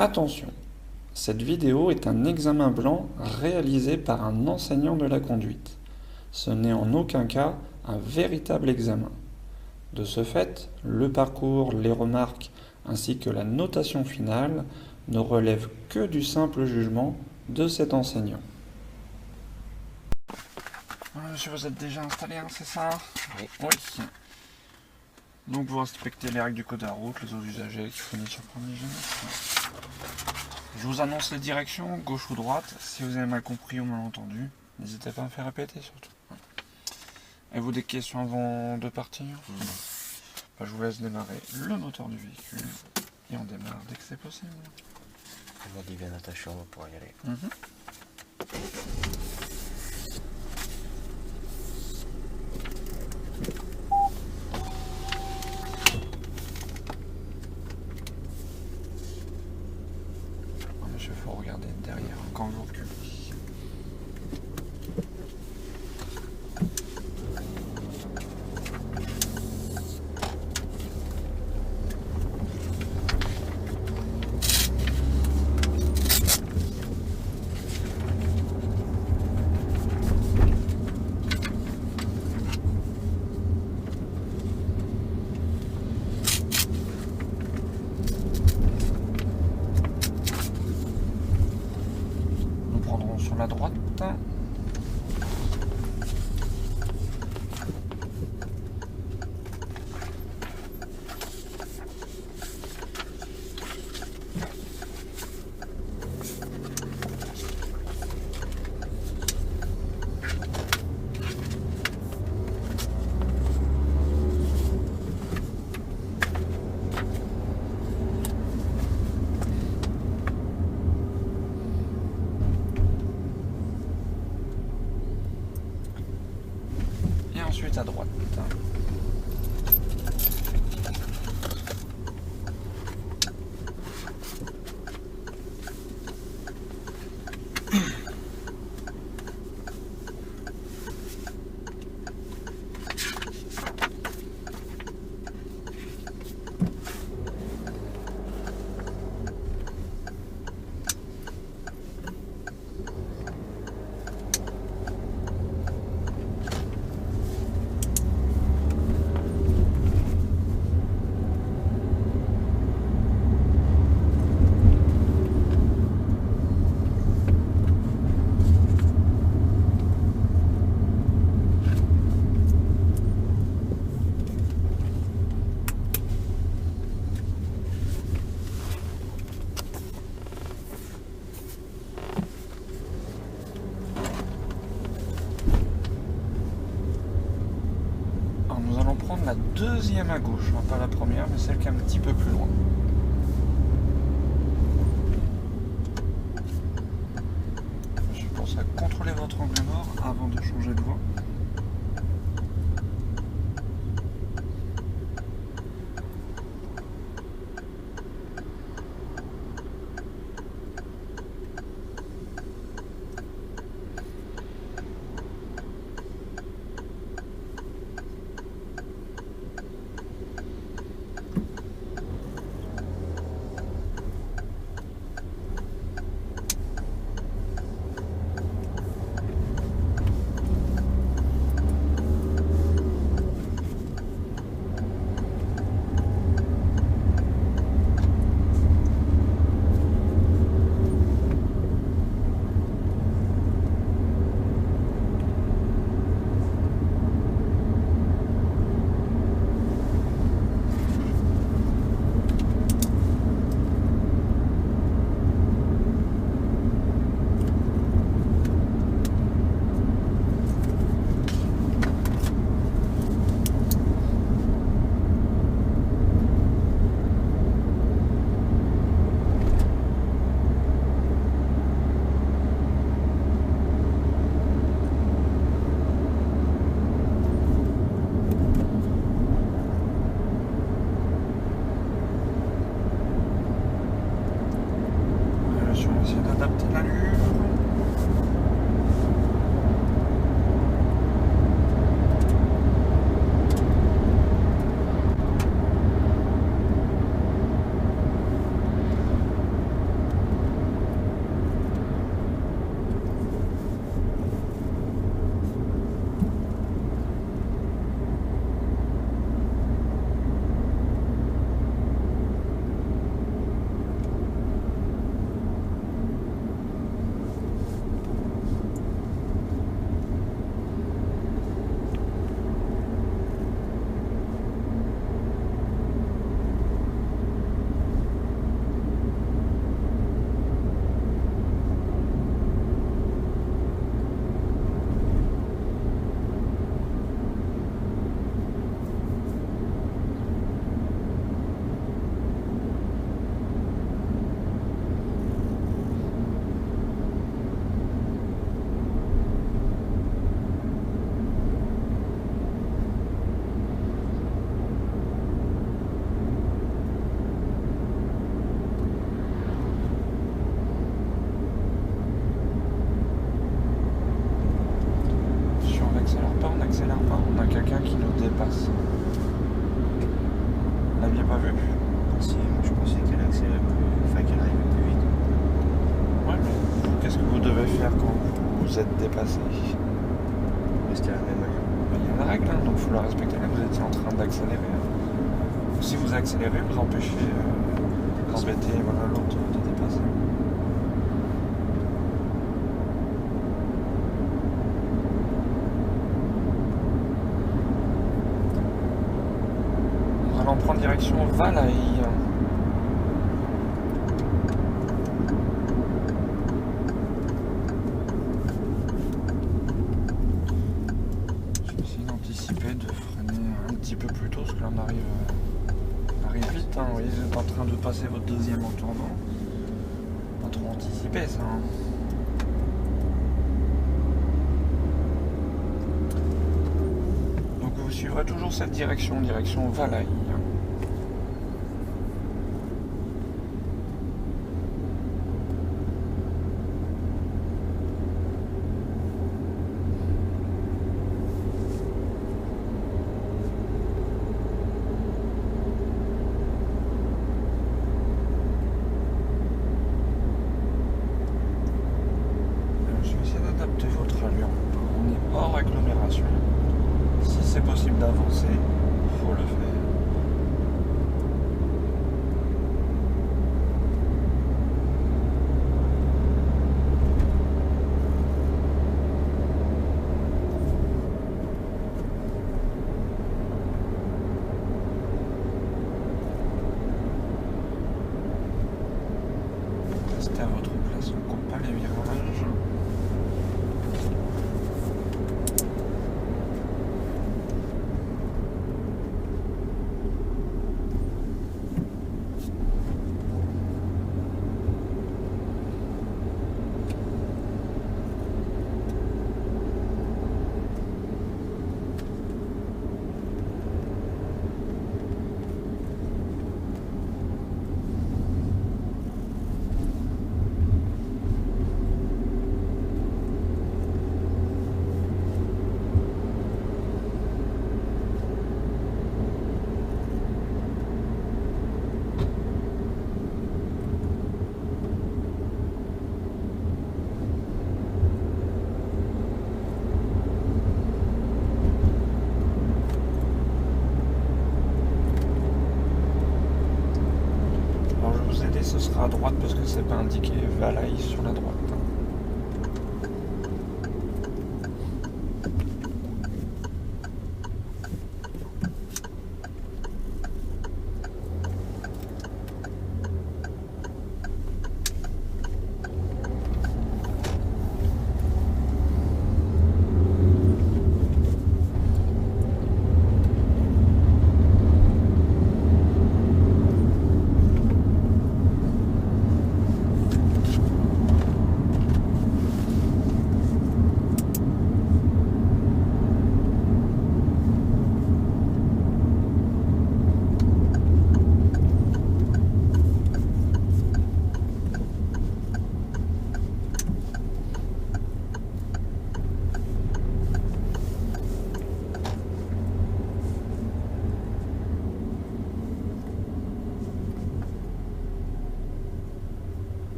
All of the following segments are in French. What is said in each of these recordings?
Attention, cette vidéo est un examen blanc réalisé par un enseignant de la conduite. Ce n'est en aucun cas un véritable examen. De ce fait, le parcours, les remarques ainsi que la notation finale ne relèvent que du simple jugement de cet enseignant. Voilà, monsieur, vous êtes déjà installé, hein, c'est ça? Oui. Oui. Donc vous respectez les règles du code de la route, les autres usagers qui fournissent sur point d'hygiène. Je vous annonce les directions, gauche ou droite. Si vous avez mal compris ou mal entendu, n'hésitez pas à me faire répéter surtout. Avez-vous des questions avant de partir? Je vous laisse démarrer le moteur du véhicule et on démarre dès que c'est possible. On va dire bien attaché, on va pouvoir y aller. Monsieur, il faut regarder derrière quand vous reculez. Nous prendrons sur la droite. Et ensuite à droite. Alors nous allons prendre la deuxième à gauche, hein, pas la première, mais celle qui est un petit peu plus loin. Je pense à contrôler votre angle mort avant de changer de voie. vous êtes dépassé. Mais c'était la même allure. Il y a une règle, hein, donc il faut la respecter. Là, vous étiez en train d'accélérer. Hein. Si vous accélérez, vous empêchez d'embêter l'autre de dépasser. Nous allons prendre direction Valaï. De freiner un petit peu plus tôt parce que là on arrive vite, hein. Vous voyez, vous êtes en train de passer votre deuxième en tournant. Pas trop anticiper ça, hein. Donc vous suivrez toujours cette direction Valaï. Adaptez votre allure. On est hors agglomération. Si c'est possible d'avancer, il faut le faire. Restez à votre place, on ne coupe pas les virages. Ce sera à droite parce que c'est pas indiqué Valaï sur la droite.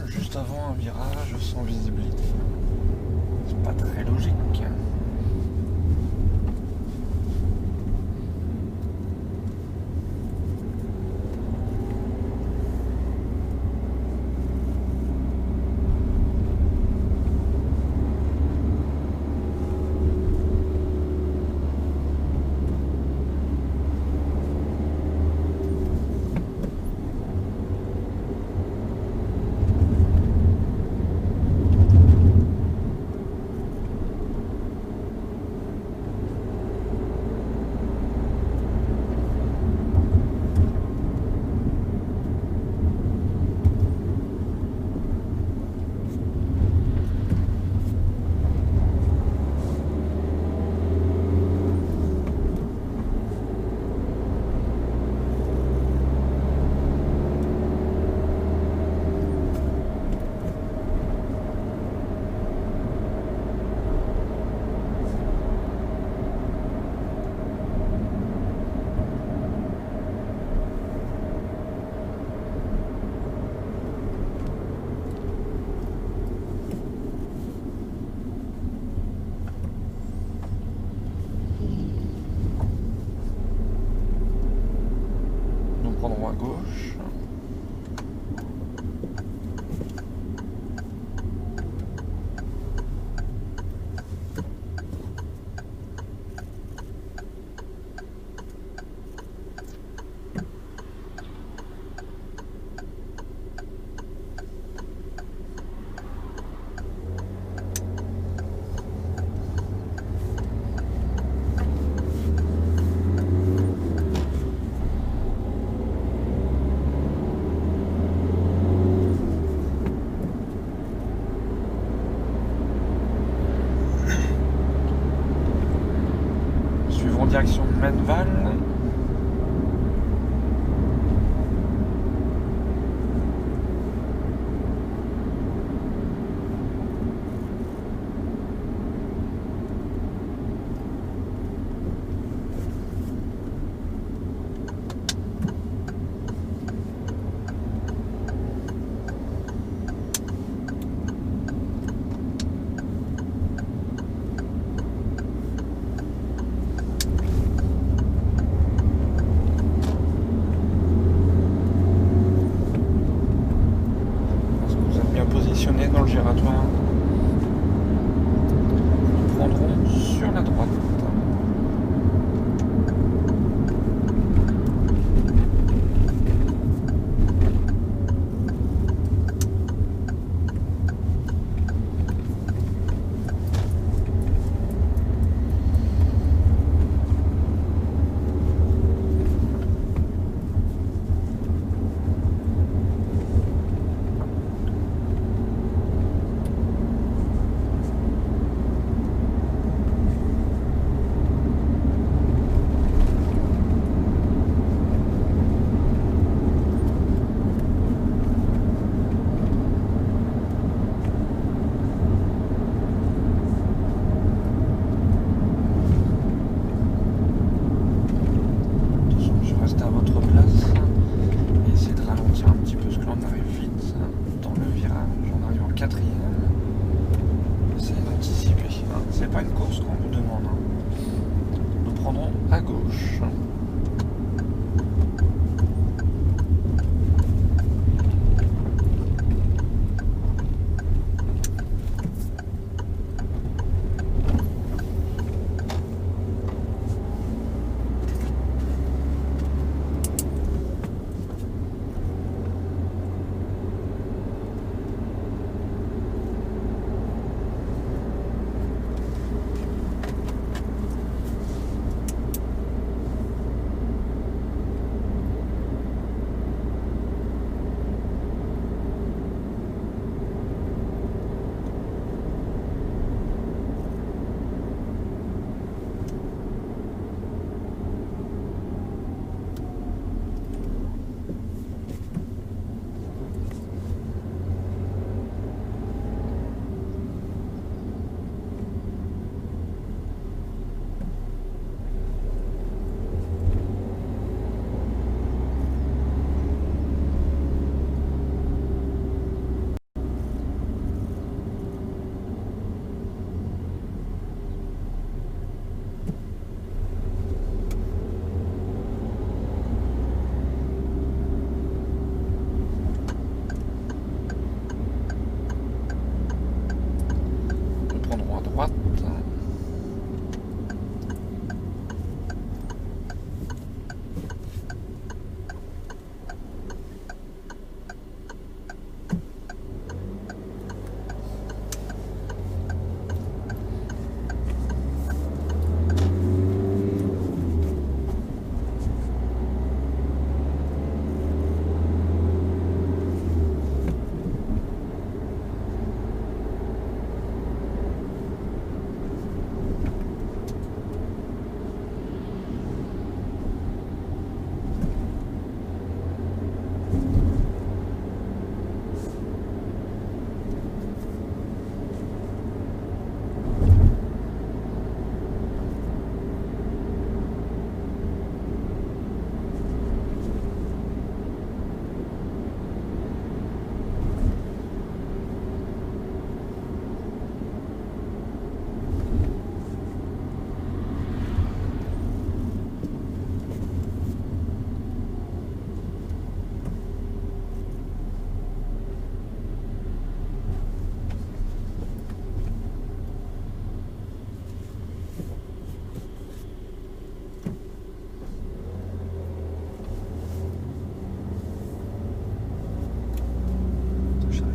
Juste avant un virage sans visibilité. C'est pas très logique. prendrons à gauche. Direction Menneval.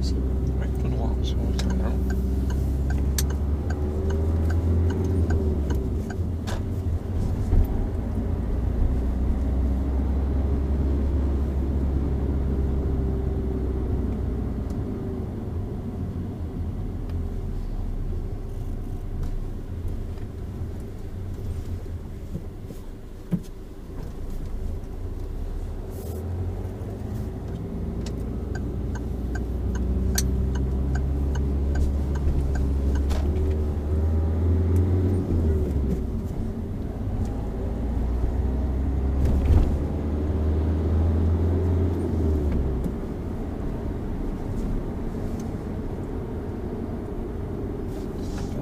ici. Oui, tout droit, c'est bon, c'est bien.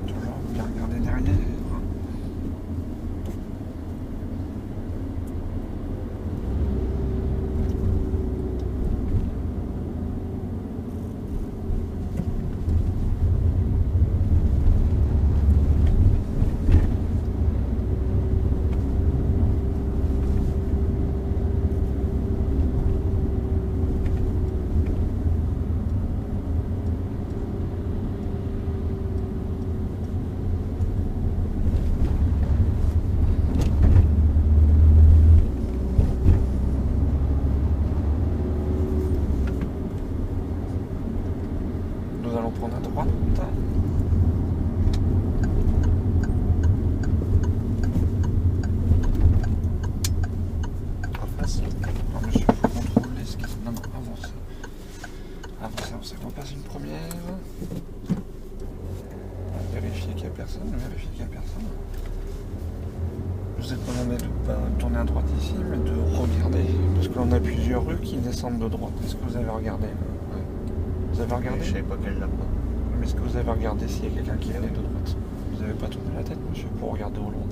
Toujours bien regarder derrière. Nous allons prendre à droite. En face. Non, monsieur, il faut contrôler ce qui se... Non, non, avance. Avancez, avancez. On passe une première. Vérifier qu'il n'y a personne. Vérifier qu'il n'y a personne. Je vous ai demandé de ne pas tourner à droite ici, mais de regarder. Parce que l'on a plusieurs rues qui descendent de droite. Est-ce que vous avez regardé? Ouais. Vous avez regardé? Je savais pas qu'elle l'a pas. Mais est-ce que vous avez regardé s'il y a quelqu'un qui venait de droite? Vous n'avez pas tourné la tête, monsieur, pour regarder au loin.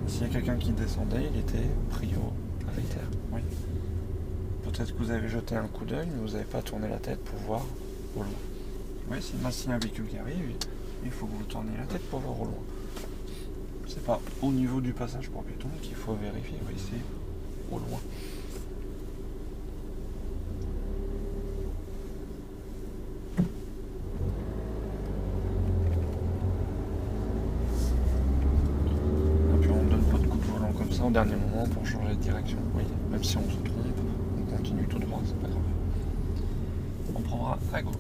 S'il y a quelqu'un qui descendait, il était prioritaire. Oui. Peut-être que vous avez jeté un coup d'œil, mais vous n'avez pas tourné la tête pour voir au loin. Oui, s'il y a un véhicule qui arrive, il faut que vous tourniez la tête pour voir au loin. C'est pas au niveau du passage pour piétons qu'il faut vérifier, oui, c'est au loin. Et puis on ne donne pas de coup de volant comme ça au dernier moment pour changer de direction. Oui, même si on se trompe, on continue tout droit, c'est pas grave. On prendra à gauche.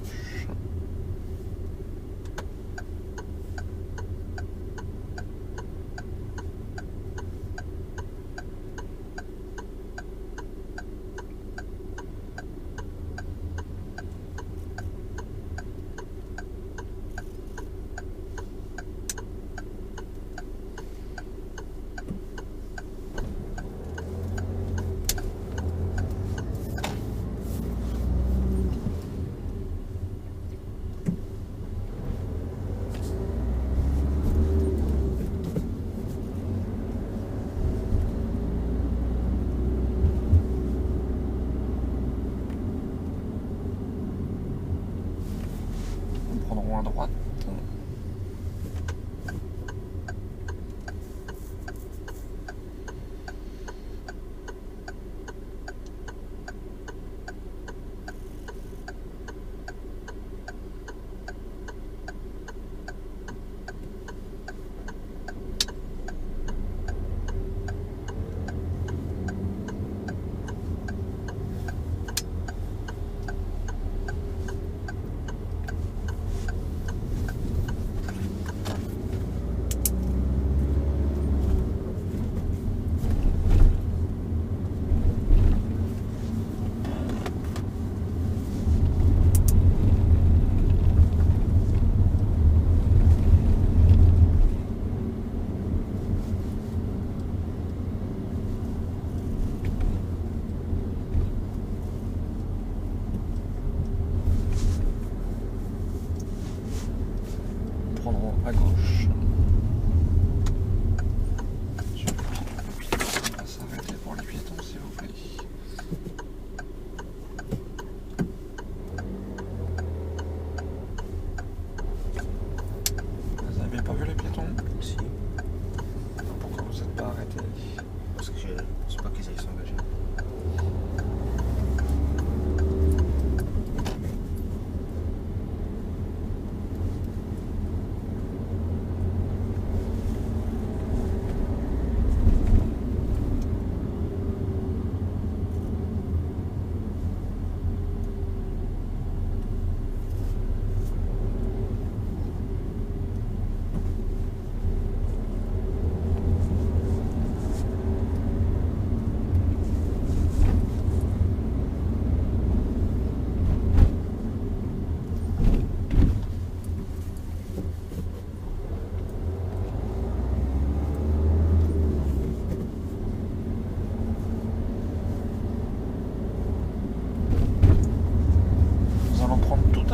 Prendrons à droite.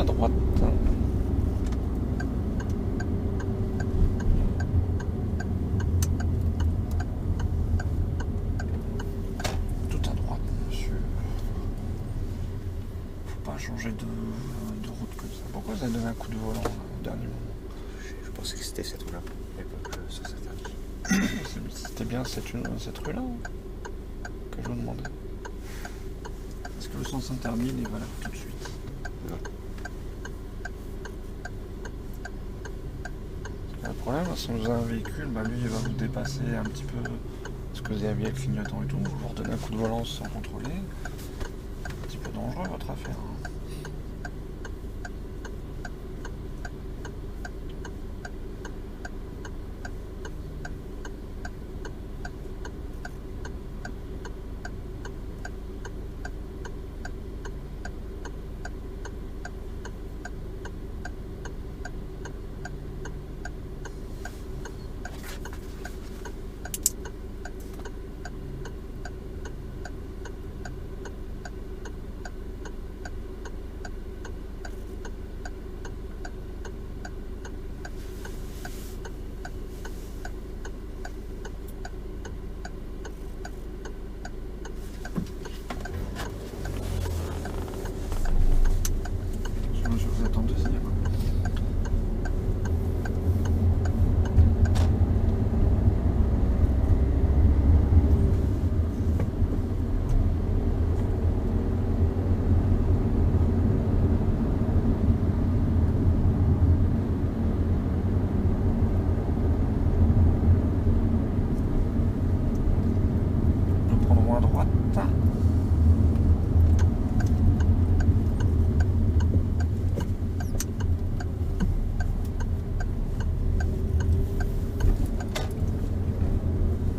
à droite. Tout à droite, monsieur. Faut pas changer de route comme ça. Pourquoi vous avez donné un coup de volant là, au dernier moment? Je pensais que c'était cette rue-là. Mais pas que ça s'interdit. C'était bien cette rue-là que je vous demandais. Est-ce que le sens interdit il est valable tout de suite? Non. Le problème, si vous avez un véhicule, bah lui il va vous dépasser un petit peu ce que vous avez avec le clignotant et tout. Vous leur donnez un coup de volant sans contrôler. Un petit peu dangereux votre affaire. Hein. Je vous attends deuxième. Nous prendrons à droite.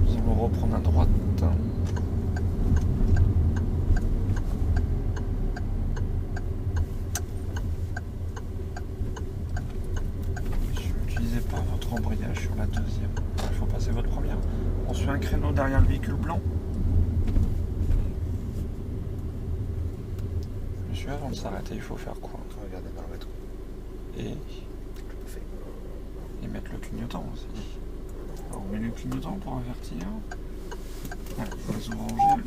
Nous allons reprendre à droite. N'utilisez pas votre embrayage sur la deuxième. Il faut passer votre première. On suit un créneau derrière le véhicule blanc. Monsieur, avant de s'arrêter, il faut faire quoi? Regardez par le métro. Et Tout fait. mettre le clignotant aussi. Alors, on met le clignotant pour avertir. Voilà, les orangés.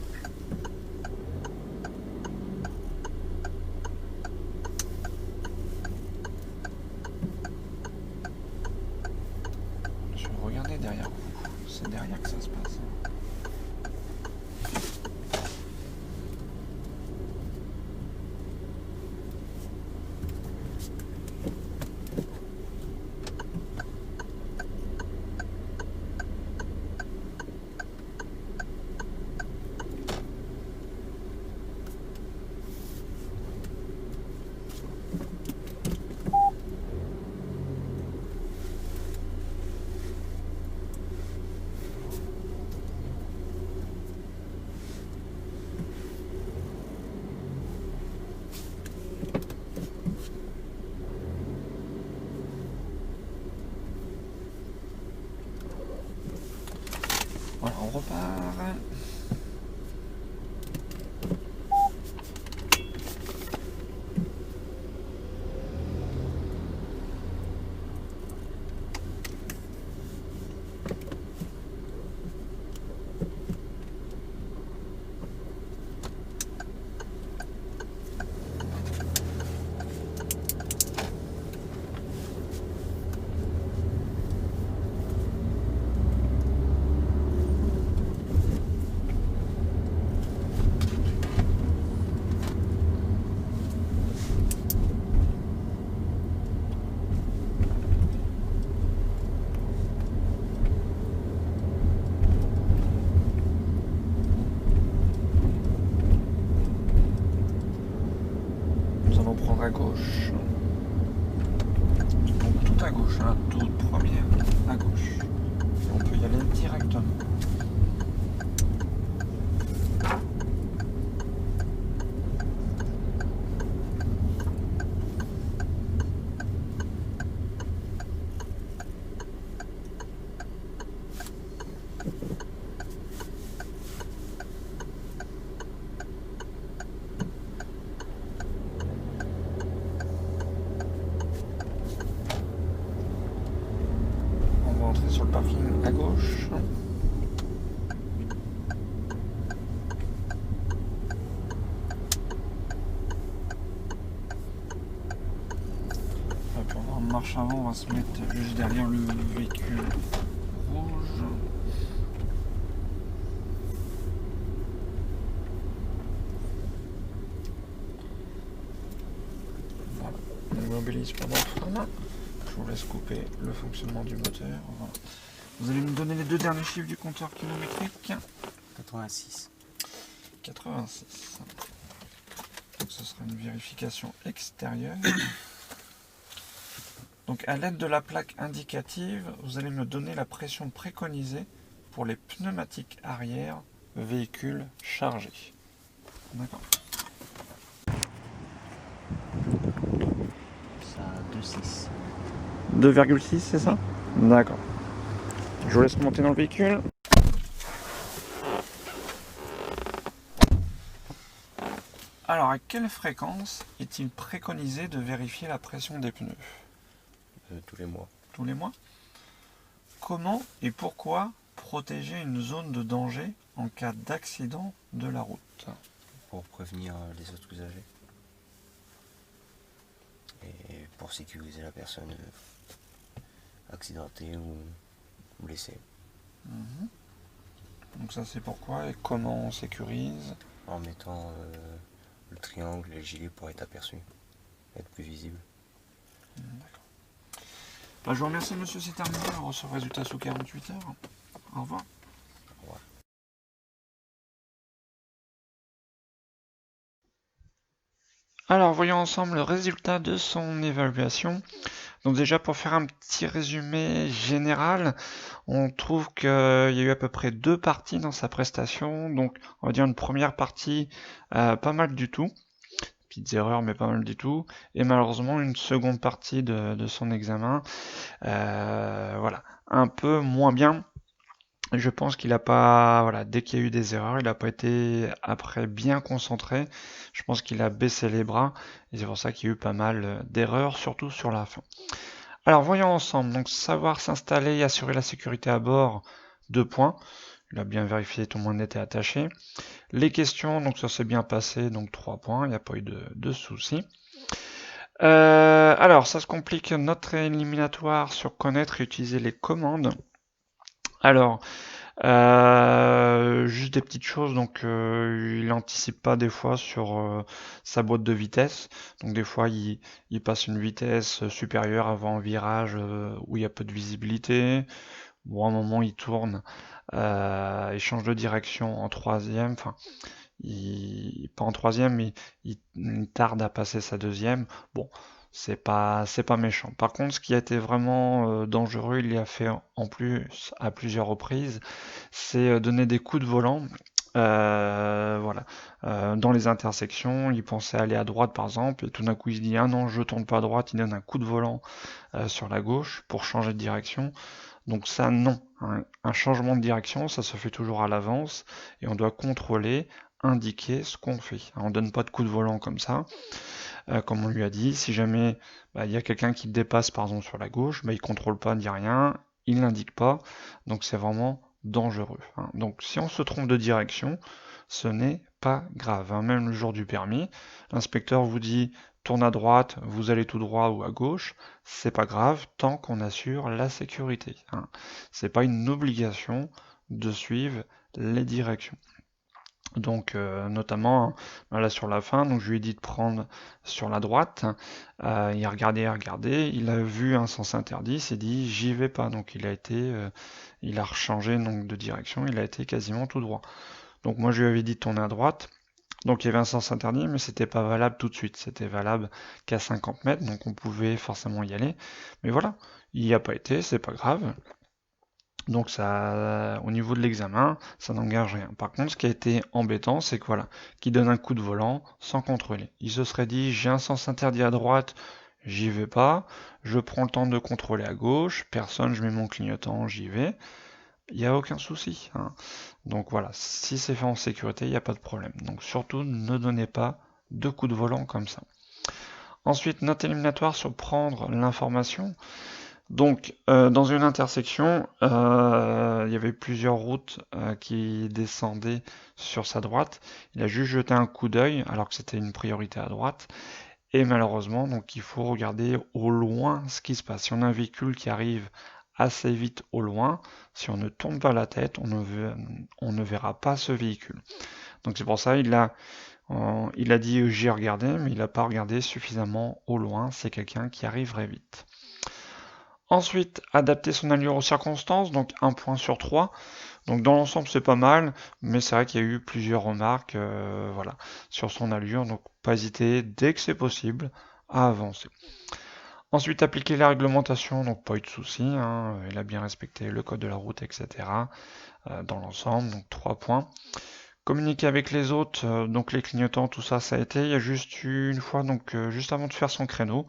Monsieur, regardez derrière vous. C'est derrière que ça se passe. Voilà, on repart. À gauche. Donc tout à gauche, hein, toute première à gauche. Et on peut y aller directement. marche avant, on va se mettre juste derrière le véhicule rouge. Voilà, on immobilise pendant le frein. Je vous laisse couper le fonctionnement du moteur. Voilà. Vous allez me donner les 2 derniers chiffres du compteur kilométrique. 86. 86. Donc ce sera une vérification extérieure. Donc à l'aide de la plaque indicative, vous allez me donner la pression préconisée pour les pneumatiques arrière véhicule chargé. D'accord. Ça a 2,6. 2,6 c'est ça? D'accord. Je vous laisse monter dans le véhicule. Alors à quelle fréquence est-il préconisé de vérifier la pression des pneus? Tous les mois. Tous les mois. Comment et pourquoi protéger une zone de danger en cas d'accident de la route? Pour prévenir les autres usagers. Et pour sécuriser la personne accidentée ou blessée. Donc ça c'est pourquoi et comment on sécurise? En mettant le triangle et le gilet pour être aperçu, être plus visible. D'accord. Bah, je vous remercie monsieur, c'est terminé, on reçoit le résultat sous 48 heures. Au revoir. Au revoir. Alors voyons ensemble le résultat de son évaluation. Donc déjà pour faire un petit résumé général, on trouve qu'il y a eu à peu près 2 parties dans sa prestation. Donc on va dire une première partie pas mal du tout. Petites erreurs mais pas mal du tout. Et malheureusement une seconde partie de son examen, voilà, un peu moins bien. Je pense qu'il n'a pas, voilà, dès qu'il y a eu des erreurs, il n'a pas été après bien concentré. Je pense qu'il a baissé les bras et c'est pour ça qu'il y a eu pas mal d'erreurs, surtout sur la fin. Alors voyons ensemble, donc savoir s'installer et assurer la sécurité à bord, 2 points. Il a bien vérifié, tout le monde était attaché. Les questions, donc ça s'est bien passé, donc 3 points, il n'y a pas eu de soucis. Alors ça se complique, notre éliminatoire sur connaître et utiliser les commandes. Alors, juste des petites choses, donc il anticipe pas des fois sur sa boîte de vitesse, donc des fois il passe une vitesse supérieure avant un virage où il y a peu de visibilité, bon à un moment il tourne, il change de direction en troisième, enfin pas en troisième mais il tarde à passer sa deuxième, bon c'est pas méchant. Par contre, ce qui a été vraiment dangereux, il l'a fait en plus à plusieurs reprises, c'est donner des coups de volant. Voilà, dans les intersections, il pensait aller à droite par exemple, et tout d'un coup il se dit ah non, je tourne pas à droite, il donne un coup de volant sur la gauche pour changer de direction. Donc ça non, un changement de direction, ça se fait toujours à l'avance et on doit contrôler, indiquer ce qu'on fait. On donne pas de coup de volant comme ça. Comme on lui a dit, si jamais il y a quelqu'un qui dépasse par exemple sur la gauche, il contrôle pas, dit rien, il n'indique pas, donc c'est vraiment dangereux. Donc si on se trompe de direction, ce n'est pas grave. Même le jour du permis, l'inspecteur vous dit tourne à droite, vous allez tout droit ou à gauche, c'est pas grave tant qu'on assure la sécurité. C'est pas une obligation de suivre les directions. Donc notamment là sur la fin, donc je lui ai dit de prendre sur la droite, il a regardé, il a vu un sens interdit, il s'est dit j'y vais pas, donc il a rechangé donc de direction, il a été quasiment tout droit. Donc moi je lui avais dit de tourner à droite, donc il y avait un sens interdit, mais c'était pas valable tout de suite, c'était valable qu'à 50 mètres, donc on pouvait forcément y aller, mais voilà, il n'y a pas été, c'est pas grave. Donc ça, au niveau de l'examen, ça n'engage rien. Par contre, ce qui a été embêtant, c'est que voilà, qu'il donne un coup de volant sans contrôler. Il se serait dit, j'ai un sens interdit à droite, j'y vais pas. Je prends le temps de contrôler à gauche, personne, je mets mon clignotant, j'y vais. Il n'y a aucun souci. Donc voilà, si c'est fait en sécurité, il n'y a pas de problème. Donc surtout, ne donnez pas de coups de volant comme ça. Ensuite, note éliminatoire sur prendre l'information. Donc, dans une intersection, il y avait plusieurs routes qui descendaient sur sa droite. Il a juste jeté un coup d'œil, alors que c'était une priorité à droite, Et malheureusement, donc il faut regarder au loin ce qui se passe. Si on a un véhicule qui arrive assez vite au loin, si on ne tourne pas la tête, on ne verra pas ce véhicule. Donc c'est pour ça il a dit j'ai regardé, mais il n'a pas regardé suffisamment au loin. C'est quelqu'un qui arriverait vite. Ensuite, adapter son allure aux circonstances, donc 1 point sur 3. Donc dans l'ensemble c'est pas mal, mais c'est vrai qu'il y a eu plusieurs remarques voilà, sur son allure, donc pas hésiter dès que c'est possible à avancer. Ensuite appliquer la réglementation, donc pas eu de soucis, hein, il a bien respecté le code de la route, etc. Dans l'ensemble, donc 3 points. Communiquer avec les autres, donc les clignotants, tout ça, ça a été. Il y a juste eu une fois, donc juste avant de faire son créneau,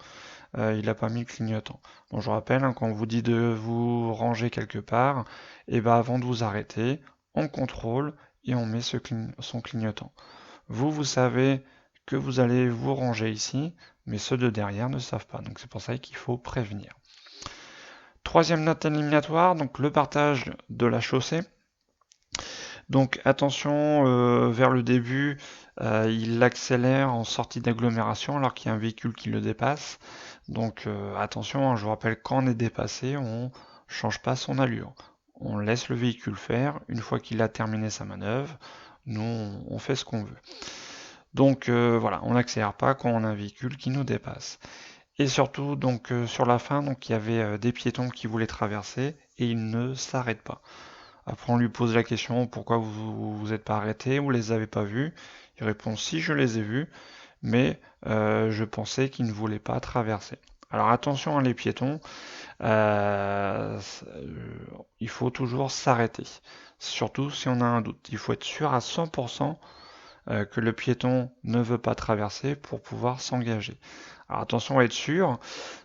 il n'a pas mis le clignotant. Bon, je rappelle, hein, quand on vous dit de vous ranger quelque part, et ben avant de vous arrêter, on contrôle et on met son clignotant. Vous savez que vous allez vous ranger ici, mais ceux de derrière ne savent pas. Donc c'est pour ça qu'il faut prévenir. Troisième note éliminatoire, donc le partage de la chaussée. Donc attention, vers le début, il accélère en sortie d'agglomération alors qu'il y a un véhicule qui le dépasse. Donc attention, hein, je vous rappelle, quand on est dépassé, on change pas son allure. On laisse le véhicule faire. Une fois qu'il a terminé sa manœuvre, nous, on fait ce qu'on veut. Donc voilà, on n'accélère pas quand on a un véhicule qui nous dépasse. Et surtout, donc sur la fin, donc il y avait des piétons qui voulaient traverser et ils ne s'arrêtent pas. Après, on lui pose la question pourquoi vous êtes pas arrêté, vous les avez pas vus. Il répond si je les ai vus, mais je pensais qu'ils ne voulaient pas traverser. Alors attention à les piétons, il faut toujours s'arrêter, surtout si on a un doute. Il faut être sûr à 100% que le piéton ne veut pas traverser pour pouvoir s'engager. Alors attention à être sûr,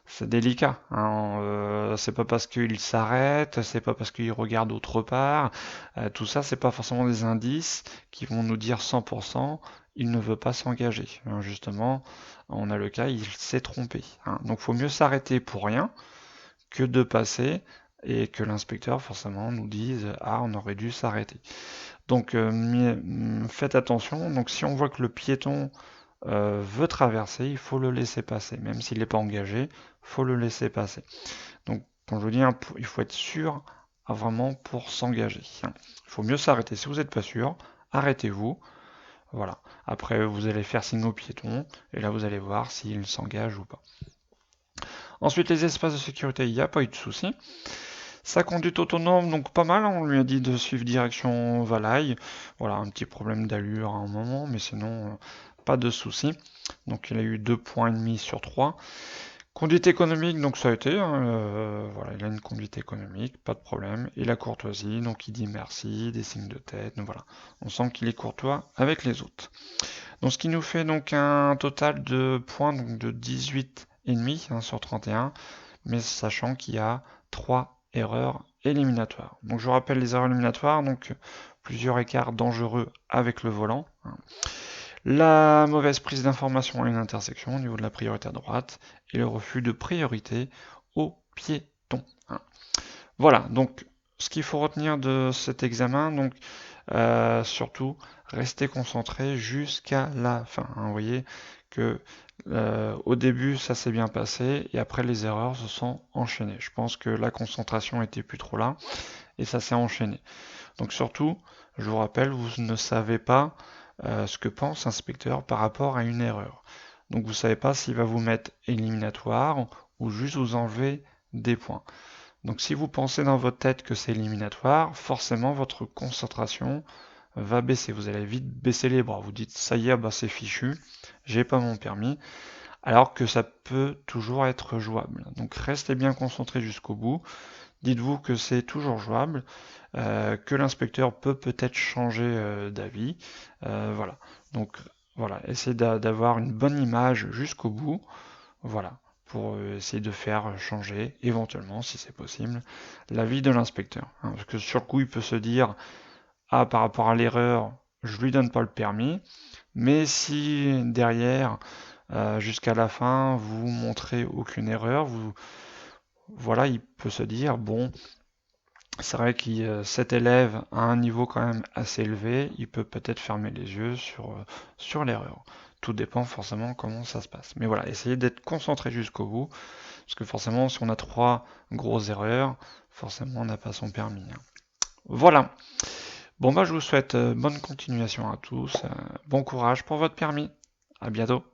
c'est délicat, hein. C'est pas parce qu'il s'arrête, c'est pas parce qu'il regarde autre part. Tout ça, c'est pas forcément des indices qui vont nous dire 100% il ne veut pas s'engager. Hein, justement, on a le cas, il s'est trompé. Hein. Donc, faut mieux s'arrêter pour rien que de passer et que l'inspecteur forcément nous dise ah on aurait dû s'arrêter. Donc faites attention. Donc si on voit que le piéton veut traverser, il faut le laisser passer. Même s'il n'est pas engagé, il faut le laisser passer. Donc, quand je vous dis, il faut être sûr vraiment pour s'engager. Il faut mieux s'arrêter. Si vous n'êtes pas sûr, arrêtez-vous. Voilà. Après, vous allez faire signe au piéton, et là, vous allez voir s'il s'engage ou pas. Ensuite, les espaces de sécurité, il n'y a pas eu de souci. Sa conduite autonome, donc pas mal, on lui a dit de suivre direction Valaille. Voilà, un petit problème d'allure à un moment, mais sinon, pas de souci. Donc il a eu 2,5 points sur 3. Conduite économique, donc ça a été, hein, voilà, il a une conduite économique, pas de problème. Et la courtoisie, donc il dit merci, des signes de tête, donc voilà. On sent qu'il est courtois avec les autres. Donc ce qui nous fait donc un total de points donc de 18,5 hein, sur 31, mais sachant qu'il y a 3 erreurs éliminatoires. Donc je vous rappelle les erreurs éliminatoires, donc plusieurs écarts dangereux avec le volant. Hein. La mauvaise prise d'information à une intersection au niveau de la priorité à droite et le refus de priorité aux piétons. Hein. Voilà, donc ce qu'il faut retenir de cet examen, donc surtout rester concentré jusqu'à la fin. Hein. Vous voyez que au début ça s'est bien passé et après les erreurs se sont enchaînées. Je pense que la concentration était plus trop là et ça s'est enchaîné. Donc surtout, je vous rappelle, vous ne savez pas ce que pense l'inspecteur par rapport à une erreur. Donc vous ne savez pas s'il va vous mettre éliminatoire ou juste vous enlever des points. Donc si vous pensez dans votre tête que c'est éliminatoire, forcément votre concentration va baisser. Vous allez vite baisser les bras. Vous dites ça y est, bah c'est fichu, j'ai pas mon permis. Alors que ça peut toujours être jouable. Donc restez bien concentré jusqu'au bout. Dites-vous que c'est toujours jouable, que l'inspecteur peut peut-être changer d'avis. Voilà. Donc voilà, essayez d'avoir une bonne image jusqu'au bout. Voilà. Pour essayer de faire changer, éventuellement, si c'est possible, l'avis de l'inspecteur. Hein, parce que sur le coup, il peut se dire ah, par rapport à l'erreur, je lui donne pas le permis. Mais si derrière, jusqu'à la fin, vous montrez aucune erreur, voilà, il peut se dire bon, c'est vrai que cet élève a un niveau quand même assez élevé, il peut peut-être fermer les yeux sur l'erreur. tout dépend forcément comment ça se passe. Mais voilà, essayez d'être concentré jusqu'au bout, parce que forcément, si on a 3 grosses erreurs, forcément, on n'a pas son permis. Voilà. Bon, bah, je vous souhaite bonne continuation à tous. Bon courage pour votre permis. À bientôt.